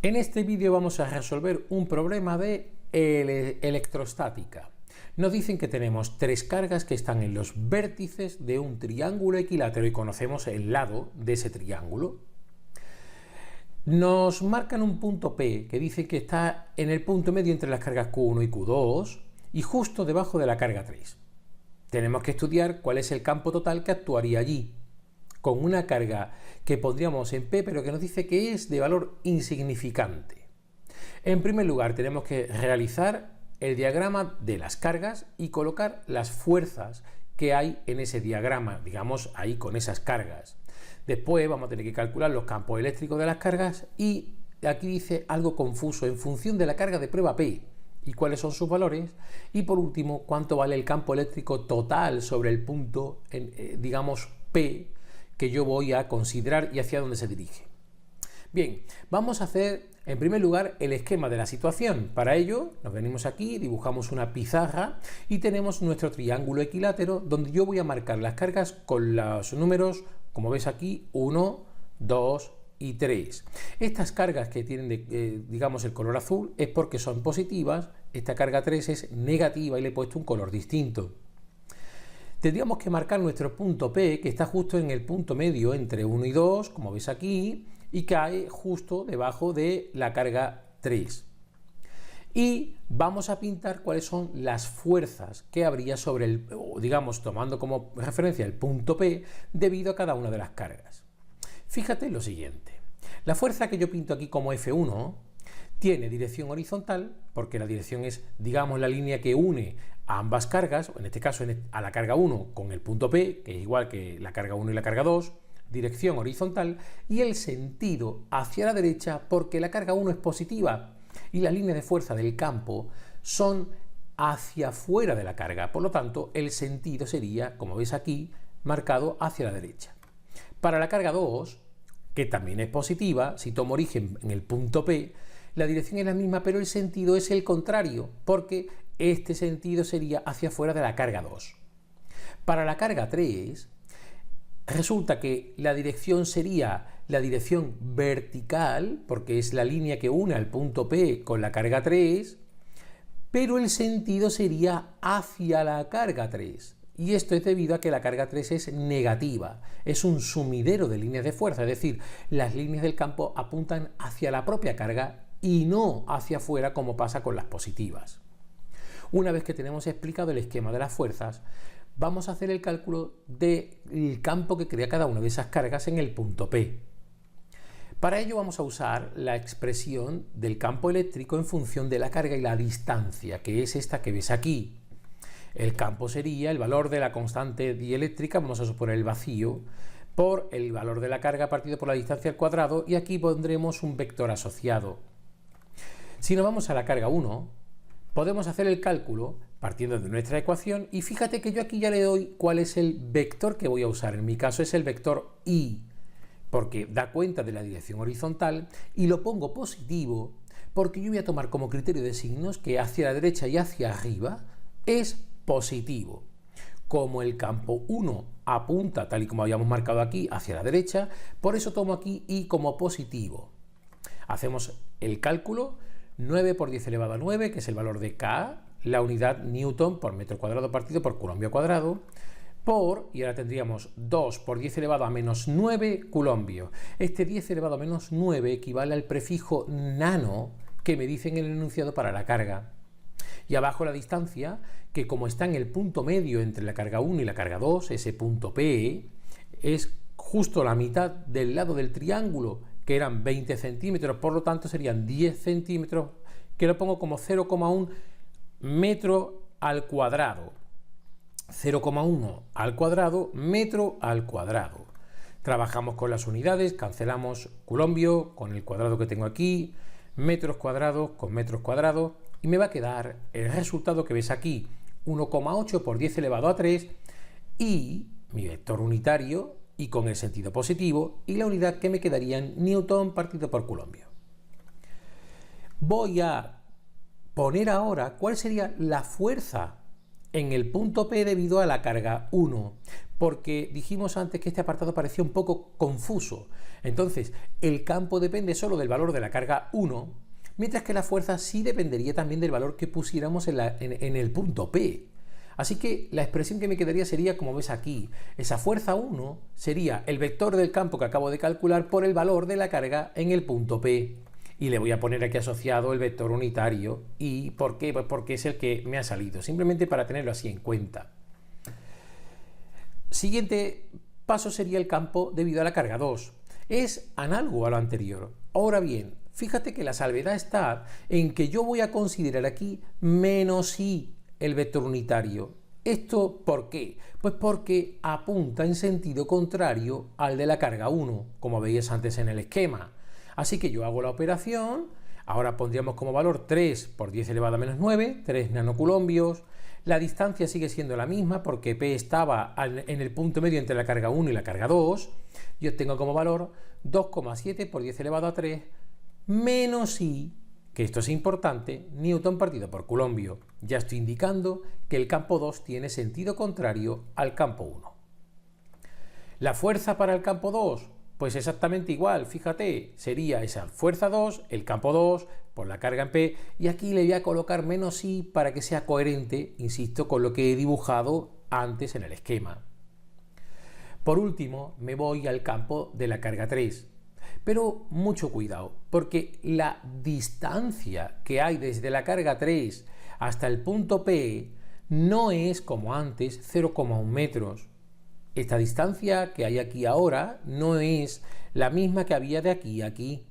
En este vídeo vamos a resolver un problema de electrostática. Nos dicen que tenemos tres cargas que están en los vértices de un triángulo equilátero y conocemos el lado de ese triángulo. Nos marcan un punto P que dice que está en el punto medio entre las cargas Q1 y Q2 y justo debajo de la carga 3. Tenemos que estudiar cuál es el campo total que actuaría allí, con una carga que pondríamos en P, pero que nos dice que es de valor insignificante. En primer lugar, tenemos que realizar el diagrama de las cargas y colocar las fuerzas que hay en ese diagrama, digamos, ahí con esas cargas. Después vamos a tener que calcular los campos eléctricos de las cargas y aquí dice algo confuso, en función de la carga de prueba P y cuáles son sus valores. Y por último, cuánto vale el campo eléctrico total sobre el punto, digamos, P, que yo voy a considerar y hacia dónde se dirige. Bien, vamos a hacer en primer lugar el esquema de la situación. Para ello nos venimos aquí, dibujamos una pizarra y tenemos nuestro triángulo equilátero donde yo voy a marcar las cargas con los números, como ves aquí, 1, 2 y 3. Estas cargas que tienen digamos el color azul es porque son positivas, esta carga 3 es negativa y le he puesto un color distinto. Tendríamos que marcar nuestro punto P, que está justo en el punto medio entre 1 y 2, como ves aquí, y cae justo debajo de la carga 3. Y vamos a pintar cuáles son las fuerzas que habría sobre el, digamos, tomando como referencia el punto P, debido a cada una de las cargas. Fíjate lo siguiente. La fuerza que yo pinto aquí como F1 tiene dirección horizontal, porque la dirección es, digamos, la línea que une a ambas cargas, o en este caso a la carga 1 con el punto P, que es igual que la carga 1 y la carga 2, dirección horizontal, y el sentido hacia la derecha, porque la carga 1 es positiva y las líneas de fuerza del campo son hacia fuera de la carga, por lo tanto el sentido sería, como ves aquí, marcado hacia la derecha. Para la carga 2, que también es positiva, si tomo origen en el punto P, la dirección es la misma, pero el sentido es el contrario, porque este sentido sería hacia fuera de la carga 2. Para la carga 3, resulta que la dirección sería la dirección vertical, porque es la línea que une al punto P con la carga 3, pero el sentido sería hacia la carga 3. Y esto es debido a que la carga 3 es negativa, es un sumidero de líneas de fuerza, es decir, las líneas del campo apuntan hacia la propia carga y no hacia afuera como pasa con las positivas. Una vez que tenemos explicado el esquema de las fuerzas, vamos a hacer el cálculo del campo que crea cada una de esas cargas en el punto P. Para ello vamos a usar la expresión del campo eléctrico en función de la carga y la distancia, que es esta que ves aquí. El campo sería el valor de la constante dieléctrica, vamos a suponer el vacío, por el valor de la carga partido por la distancia al cuadrado, y aquí pondremos un vector asociado. Si nos vamos a la carga 1, podemos hacer el cálculo partiendo de nuestra ecuación y fíjate que yo aquí ya le doy cuál es el vector que voy a usar. En mi caso es el vector I, porque da cuenta de la dirección horizontal, y lo pongo positivo porque yo voy a tomar como criterio de signos que hacia la derecha y hacia arriba es positivo. Como el campo 1 apunta, tal y como habíamos marcado aquí, hacia la derecha, por eso tomo aquí I como positivo. Hacemos el cálculo, 9 por 10 elevado a 9, que es el valor de K, la unidad Newton por metro cuadrado partido por Coulomb cuadrado, por, y ahora tendríamos 2 por 10 elevado a menos 9 Coulomb. Este 10 elevado a menos 9 equivale al prefijo nano que me dice en el enunciado para la carga. Y abajo la distancia, que como está en el punto medio entre la carga 1 y la carga 2, ese punto P, es justo la mitad del lado del triángulo, que eran 20 centímetros, por lo tanto serían 10 centímetros, que lo pongo como 0,1 metro al cuadrado. 0,1 al cuadrado, metro al cuadrado. Trabajamos con las unidades, cancelamos Coulomb con el cuadrado que tengo aquí, metros cuadrados con metros cuadrados, y me va a quedar el resultado que ves aquí, 1,8 por 10 elevado a 3, y mi vector unitario, y con el sentido positivo, y la unidad que me quedaría en Newton partido por Coulomb. Voy a poner ahora cuál sería la fuerza en el punto P debido a la carga 1, porque dijimos antes que este apartado parecía un poco confuso. Entonces, el campo depende solo del valor de la carga 1, mientras que la fuerza sí dependería también del valor que pusiéramos en el punto P. Así que la expresión que me quedaría sería, como ves aquí, esa fuerza 1 sería el vector del campo que acabo de calcular por el valor de la carga en el punto P. Y le voy a poner aquí asociado el vector unitario. ¿Y por qué? Pues porque es el que me ha salido, simplemente para tenerlo así en cuenta. Siguiente paso sería el campo debido a la carga 2. Es análogo a lo anterior. Ahora bien, fíjate que la salvedad está en que yo voy a considerar aquí menos i, el vector unitario. ¿Esto por qué? Pues porque apunta en sentido contrario al de la carga 1, como veías antes en el esquema. Así que yo hago la operación, ahora pondríamos como valor 3 por 10 elevado a menos 9, 3 nanocoulombios. La distancia sigue siendo la misma porque P estaba en el punto medio entre la carga 1 y la carga 2. Yo obtengo como valor 2,7 por 10 elevado a 3 menos I, que esto es importante, newton partido por coulombio. Ya estoy indicando que el campo 2 tiene sentido contrario al campo 1. La fuerza para el campo 2, pues exactamente igual, fíjate, sería esa fuerza 2, el campo 2, por la carga en P, y aquí le voy a colocar menos I para que sea coherente, insisto, con lo que he dibujado antes en el esquema. Por último, me voy al campo de la carga 3. Pero mucho cuidado, porque la distancia que hay desde la carga 3 hasta el punto P no es como antes 0,1 metros. Esta distancia que hay aquí ahora no es la misma que había de aquí a aquí.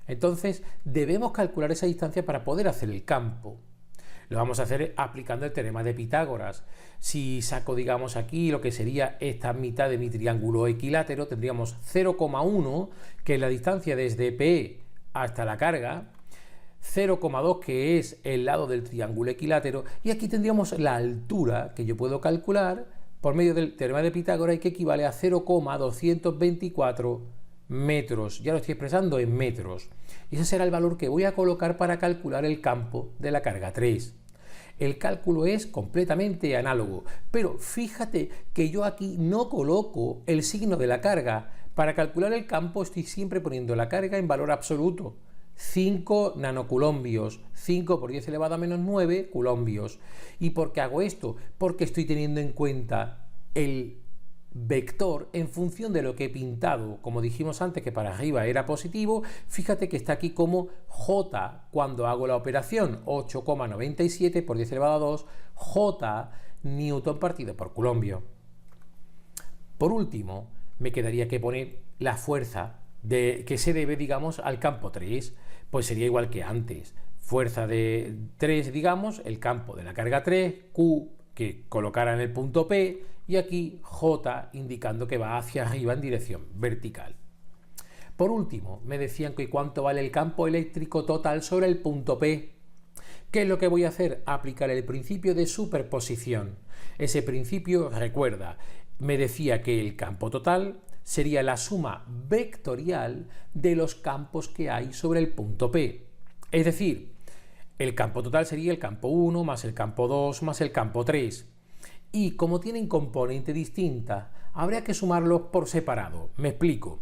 Entonces debemos calcular esa distancia para poder hacer el campo. Lo vamos a hacer aplicando el teorema de Pitágoras. Si saco, digamos, aquí lo que sería esta mitad de mi triángulo equilátero, tendríamos 0,1, que es la distancia desde P hasta la carga, 0,2, que es el lado del triángulo equilátero, y aquí tendríamos la altura que yo puedo calcular por medio del teorema de Pitágoras y que equivale a 0,224 metros. Ya lo estoy expresando en metros. Y ese será el valor que voy a colocar para calcular el campo de la carga 3. El cálculo es completamente análogo, pero fíjate que yo aquí no coloco el signo de la carga. Para calcular el campo estoy siempre poniendo la carga en valor absoluto. 5 nanocoulombios, 5 por 10 elevado a menos 9 coulombios. ¿Y por qué hago esto? Porque estoy teniendo en cuenta el vector en función de lo que he pintado. Como dijimos antes que para arriba era positivo, fíjate que está aquí como J cuando hago la operación, 8,97 por 10 elevado a 2, J newton partido por coulombio. Por último, me quedaría que poner la fuerza que se debe, digamos, al campo 3, pues sería igual que antes. Fuerza de 3, digamos, el campo de la carga 3, Q que colocara en el punto P, y aquí J indicando que va hacia arriba en dirección vertical. Por último, me decían que cuánto vale el campo eléctrico total sobre el punto P. ¿Qué es lo que voy a hacer? Aplicar el principio de superposición. Ese principio, recuerda, me decía que el campo total sería la suma vectorial de los campos que hay sobre el punto P. Es decir, el campo total sería el campo 1 más el campo 2 más el campo 3. Y como tienen componente distinta, habría que sumarlos por separado. Me explico.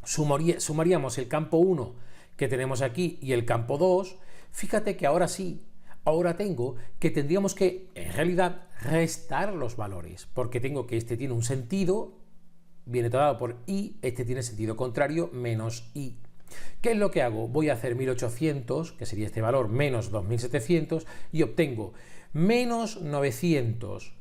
Sumaríamos el campo 1 que tenemos aquí y el campo 2. Fíjate que ahora sí, ahora tengo que tendríamos que, en realidad, restar los valores, porque tengo que este tiene un sentido, viene todo dado por I, este tiene sentido contrario, menos I. ¿Qué es lo que hago? Voy a hacer 1800, que sería este valor, menos 2700, y obtengo menos 900.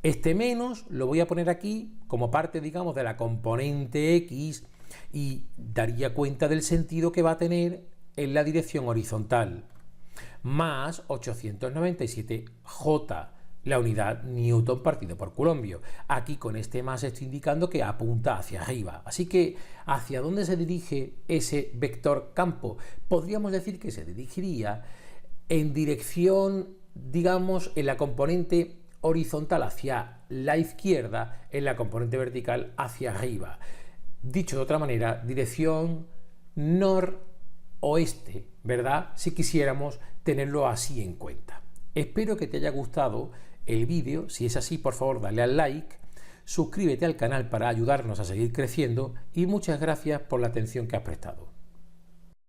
Este menos lo voy a poner aquí como parte, digamos, de la componente X y daría cuenta del sentido que va a tener en la dirección horizontal. Más 897J, la unidad newton partido por coulombio. Aquí con este más estoy indicando que apunta hacia arriba. Así que, ¿hacia dónde se dirige ese vector campo? Podríamos decir que se dirigiría en dirección, digamos, en la componente horizontal hacia la izquierda, en la componente vertical hacia arriba. Dicho de otra manera, dirección noroeste, ¿verdad? Si quisiéramos tenerlo así en cuenta. Espero que te haya gustado el vídeo. Si es así, por favor, dale al like, suscríbete al canal para ayudarnos a seguir creciendo y muchas gracias por la atención que has prestado.